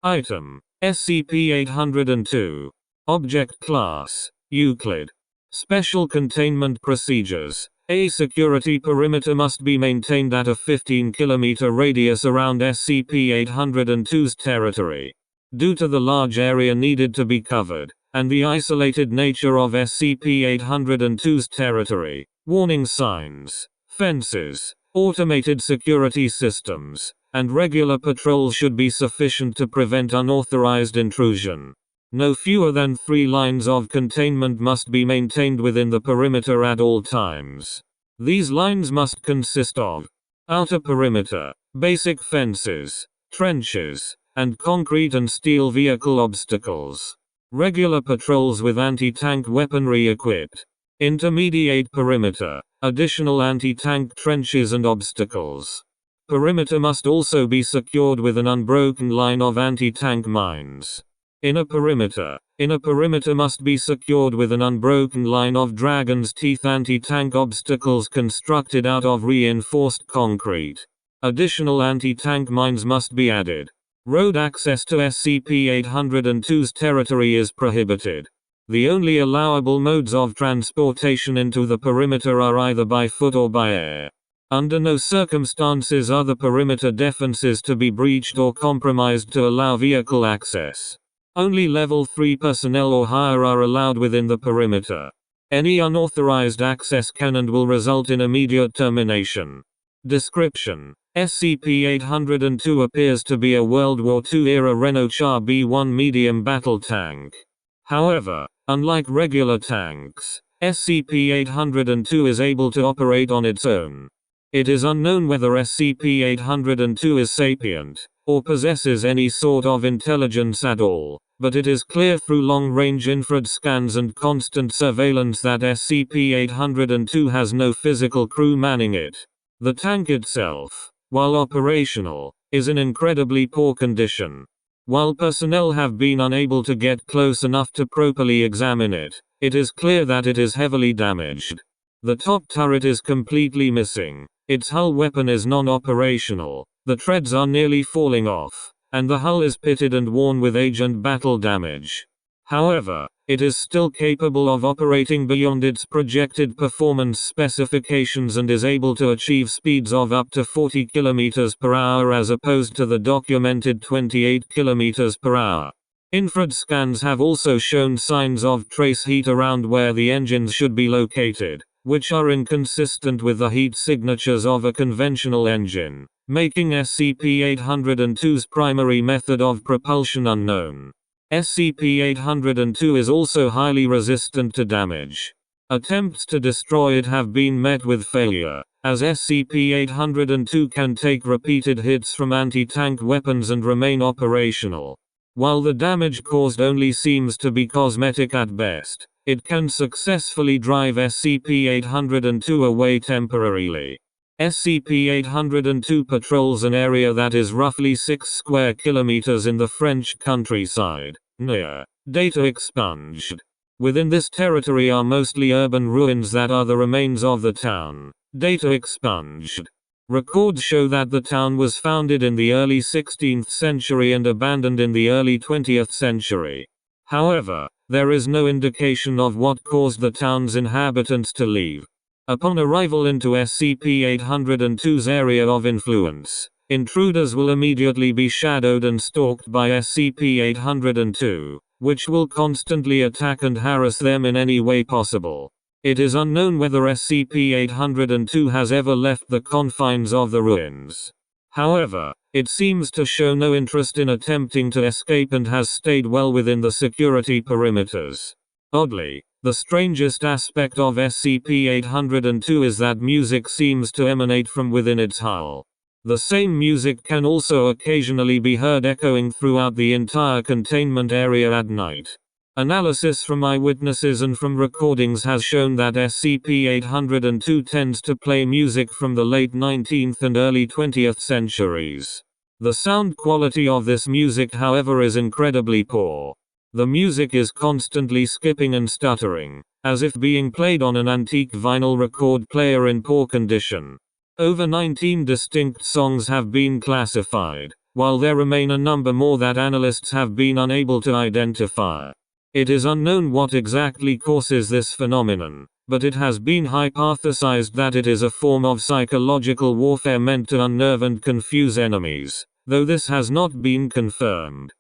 Item: SCP-802. Object Class: Euclid. Special Containment Procedures. A security perimeter must be maintained at a 15-kilometer radius around SCP-802's territory. Due to the large area needed to be covered, and the isolated nature of SCP-802's territory, warning signs, fences, automated security systems, and regular patrols should be sufficient to prevent unauthorized intrusion. No fewer than 3 lines of containment must be maintained within the perimeter at all times. These lines must consist of outer perimeter, basic fences, trenches, and concrete and steel vehicle obstacles. Regular patrols with anti-tank weaponry equipped. Intermediate perimeter, additional anti-tank trenches and obstacles. Perimeter must also be secured with an unbroken line of anti-tank mines. Inner perimeter must be secured with an unbroken line of Dragon's Teeth anti-tank obstacles constructed out of reinforced concrete. Additional anti-tank mines must be added. Road access to SCP-802's territory is prohibited. The only allowable modes of transportation into the perimeter are either by foot or by air. Under no circumstances are the perimeter defenses to be breached or compromised to allow vehicle access. Only Level 3 personnel or higher are allowed within the perimeter. Any unauthorized access can and will result in immediate termination. Description: SCP-802 appears to be a World War II-era Renault Char B1 medium battle tank. However, unlike regular tanks, SCP-802 is able to operate on its own. It is unknown whether SCP-802 is sapient, or possesses any sort of intelligence at all, but it is clear through long-range infrared scans and constant surveillance that SCP-802 has no physical crew manning it. The tank itself, while operational, is in incredibly poor condition. While personnel have been unable to get close enough to properly examine it, it is clear that it is heavily damaged. The top turret is completely missing. Its hull weapon is non-operational, the treads are nearly falling off, and the hull is pitted and worn with age and battle damage. However, it is still capable of operating beyond its projected performance specifications and is able to achieve speeds of up to 40 km per hour as opposed to the documented 28 km per hour. Infrared scans have also shown signs of trace heat around where the engines should be located, which are inconsistent with the heat signatures of a conventional engine, making SCP-802's primary method of propulsion unknown. SCP-802 is also highly resistant to damage. Attempts to destroy it have been met with failure, as SCP-802 can take repeated hits from anti-tank weapons and remain operational. While the damage caused only seems to be cosmetic at best, it can successfully drive SCP-802 away temporarily. SCP-802 patrols an area that is roughly 6 square kilometers in the French countryside, near data expunged. Within this territory are mostly urban ruins that are the remains of the town, data expunged. Records show that the town was founded in the early 16th century and abandoned in the early 20th century. However, there is no indication of what caused the town's inhabitants to leave. Upon arrival into SCP-802's area of influence, intruders will immediately be shadowed and stalked by SCP-802, which will constantly attack and harass them in any way possible. It is unknown whether SCP-802 has ever left the confines of the ruins. However, it seems to show no interest in attempting to escape and has stayed well within the security perimeters. Oddly, the strangest aspect of SCP-802 is that music seems to emanate from within its hull. The same music can also occasionally be heard echoing throughout the entire containment area at night. Analysis from eyewitnesses and from recordings has shown that SCP-802 tends to play music from the late 19th and early 20th centuries. The sound quality of this music, however, is incredibly poor. The music is constantly skipping and stuttering, as if being played on an antique vinyl record player in poor condition. Over 19 distinct songs have been classified, while there remain a number more that analysts have been unable to identify. It is unknown what exactly causes this phenomenon, but it has been hypothesized that it is a form of psychological warfare meant to unnerve and confuse enemies, though this has not been confirmed.